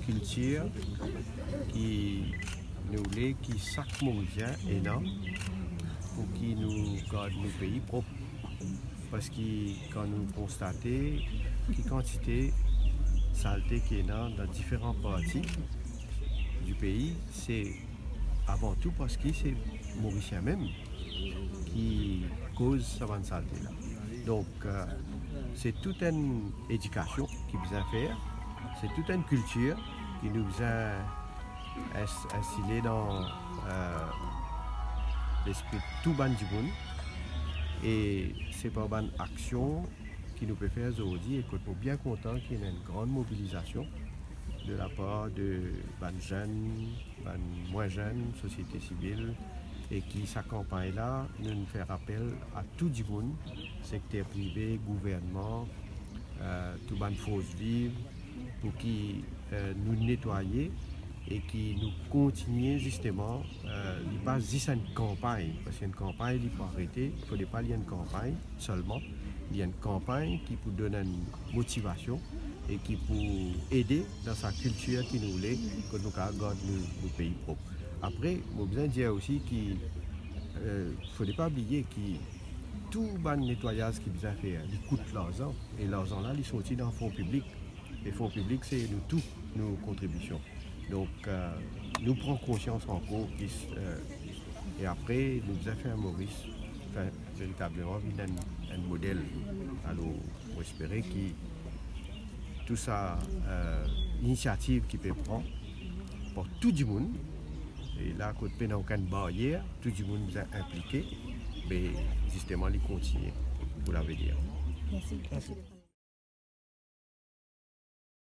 culture qui nous les qui chaque Mauricien est là pour qui nous garde nos pays propres. Parce que quand nous constatons la quantité de saleté qui est là dans différentes parties du pays, c'est avant tout parce que c'est Mauricien même qui cause cette saleté là. Donc c'est toute une éducation qui nous a fait, c'est toute une culture qui nous a instillé dans l'esprit de tout ban du monde. Et c'est par une action qui nous peut faire aujourd'hui et que nous sommes bien contents qu'il y ait une grande mobilisation de la part de jeunes, moins jeunes, société civile, et qui sa campagne là nous fait appel à tout le monde, secteur privé, gouvernement, tout le force vive, pour qui nous nettoyer et qui nous continue justement, il pas juste une campagne, parce qu'une campagne il faut arrêter, il ne faut pas qu'il y ait une campagne seulement, il y a une campagne qui peut donner une motivation et qui peut aider dans sa culture qui nous voulait que nous gardons nos pays propres. Après, je veux bien dire aussi qu'il ne faut pas oublier que tout le nettoyage qui nous a fait, il coûte l'argent, et l'argent là, il est sorti dans le fonds public. Les fonds publics, c'est nous tous nos contributions. Donc, nous prenons conscience encore et après, nous avons fait un Maurice, véritablement un modèle. Alors, on espère que toute ça initiative qui peut prendre pour tout le monde, et là, quand il n'y a aucune barrière, tout le monde nous a impliqué, mais justement, il continue pour l'avenir. Merci. Merci.